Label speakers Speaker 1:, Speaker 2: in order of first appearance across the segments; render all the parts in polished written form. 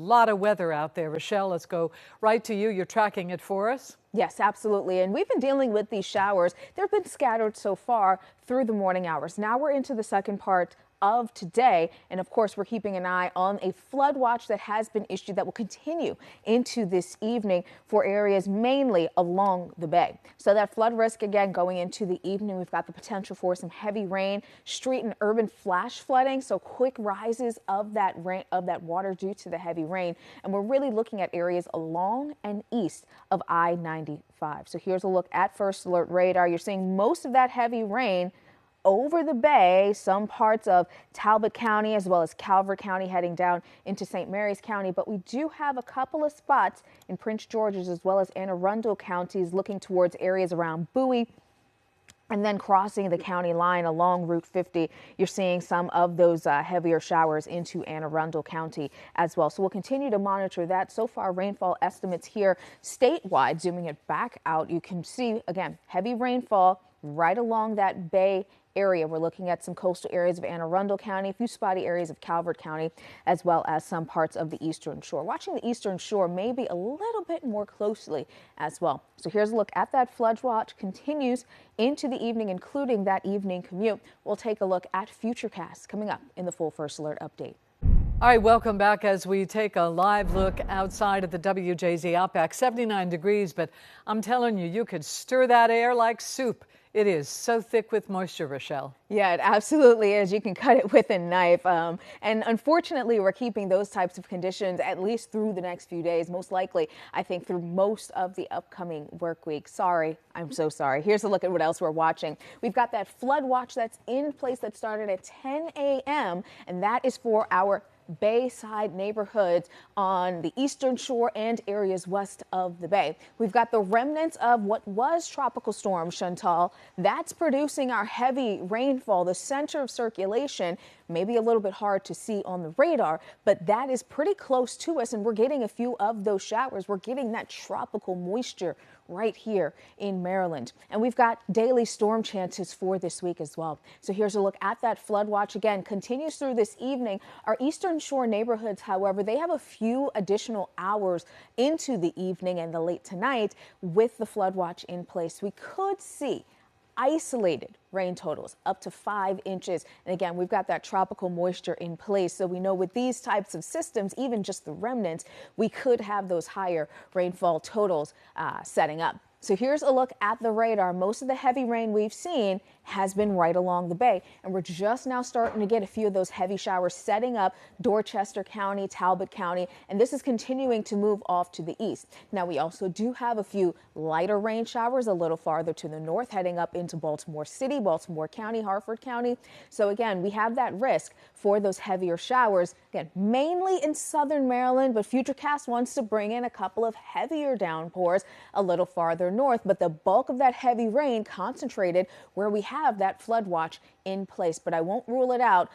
Speaker 1: lot of weather out there. Rochelle, let's go right to you. You're tracking it for us.
Speaker 2: Yes, absolutely. And we've been dealing with these showers. They've been scattered so far through the morning hours. Now we're into the second part of today. And of course, we're keeping an eye on a flood watch that has been issued that will continue into this evening for areas mainly along the bay. So that flood risk again going into the evening. We've got the potential for some heavy rain, street and urban flash flooding. So quick rises of that rain, of that water due to the heavy rain. And we're really looking at areas along and east of I-95. So here's a look at first alert radar. You're seeing most of that heavy rain over the bay, some parts of Talbot County as well as Calvert County heading down into St. Mary's County. But we do have a couple of spots in Prince George's as well as Anne Arundel counties looking towards areas around Bowie. And then crossing the county line along Route 50, you're seeing some of those heavier showers into Anne Arundel County as well. So we'll continue to monitor that. So far, rainfall estimates here statewide, zooming it back out, you can see, again, heavy rainfall right along that bay area. We're looking at some coastal areas of Anne Arundel County, a few spotty areas of Calvert County, as well as some parts of the Eastern Shore. Watching the Eastern Shore maybe a little bit more closely as well. So here's a look at that flood watch continues into the evening, including that evening commute. We'll take a look at Futurecast coming up in the full First Alert update.
Speaker 1: All right, welcome back as we take a live look outside at the WJZ Outback. 79 degrees, but I'm telling you, you could stir that air like soup. It is so thick with moisture, Rochelle.
Speaker 2: Yeah, it absolutely is. You can cut it with a knife. And unfortunately, we're keeping those types of conditions at least through the next few days, most likely, I think, through most of the upcoming work week. Sorry. I'm so sorry. Here's a look at what else we're watching. We've got that flood watch that's in place that started at 10 a.m. and that is for our Bayside neighborhoods on the Eastern Shore and areas west of the bay. We've got the remnants of what was Tropical Storm Chantal. That's producing our heavy rainfall. The center of circulation may be a little bit hard to see on the radar, but that is pretty close to us, and we're getting a few of those showers. We're getting that tropical moisture right here in Maryland. And we've got daily storm chances for this week as well. So here's a look at that flood watch again. Continues through this evening. Our Eastern Shore neighborhoods, however, they have a few additional hours into the evening and the late tonight with the flood watch in place. We could see isolated rain totals up to 5 inches. And again, we've got that tropical moisture in place. So we know with these types of systems, even just the remnants, we could have those higher rainfall totals setting up. So here's a look at the radar. Most of the heavy rain we've seen has been right along the bay, and we're just now starting to get a few of those heavy showers setting up Dorchester County, Talbot County, and this is continuing to move off to the east. Now we also do have a few lighter rain showers a little farther to the north heading up into Baltimore City, Baltimore County, Harford County. So again, we have that risk for those heavier showers, again, mainly in southern Maryland, but Futurecast wants to bring in a couple of heavier downpours a little farther north, but the bulk of that heavy rain concentrated where we have that flood watch in place. But I won't rule it out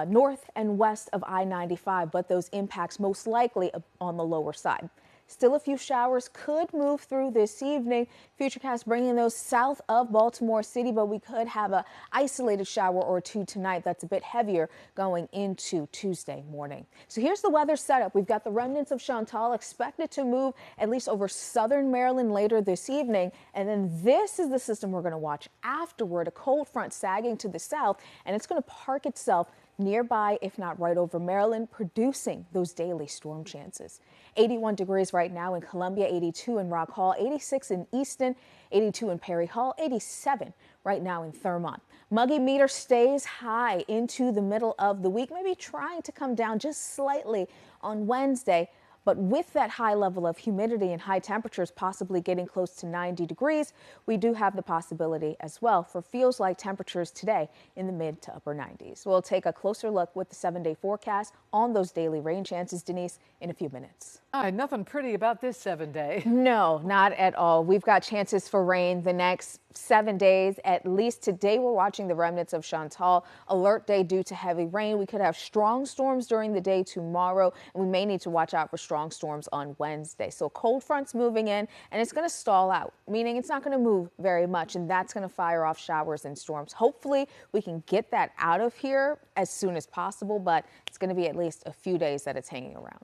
Speaker 2: north and west of I-95, but those impacts most likely on the lower side. Still a few showers could move through this evening. Futurecast bringing those south of Baltimore City, but we could have an isolated shower or two tonight that's a bit heavier going into Tuesday morning. So here's the weather setup. We've got the remnants of Chantal expected to move at least over southern Maryland later this evening. And then this is the system we're going to watch afterward, a cold front sagging to the south, and it's going to park itself nearby, if not right over Maryland, producing those daily storm chances. 81 degrees right now in Columbia, 82 in Rock Hall, 86 in Easton, 82 in Perry Hall, 87 right now in Thurmont. Muggy meter stays high into the middle of the week, maybe trying to come down just slightly on Wednesday. But with that high level of humidity and high temperatures possibly getting close to 90 degrees, we do have the possibility as well for feels like temperatures today in the mid to upper 90s. We'll take a closer look with the 7-day forecast on those daily rain chances, Denise, in a few minutes.
Speaker 1: Nothing pretty about this 7-day.
Speaker 2: No, not at all. We've got chances for rain the next 7 days. At least today we're watching the remnants of Chantal. Alert day due to heavy rain. We could have strong storms during the day tomorrow, and we may need to watch out for strong storms on Wednesday. So cold fronts moving in, and it's going to stall out, meaning it's not going to move very much, and that's going to fire off showers and storms. Hopefully we can get that out of here as soon as possible, but it's going to be at least a few days that it's hanging around.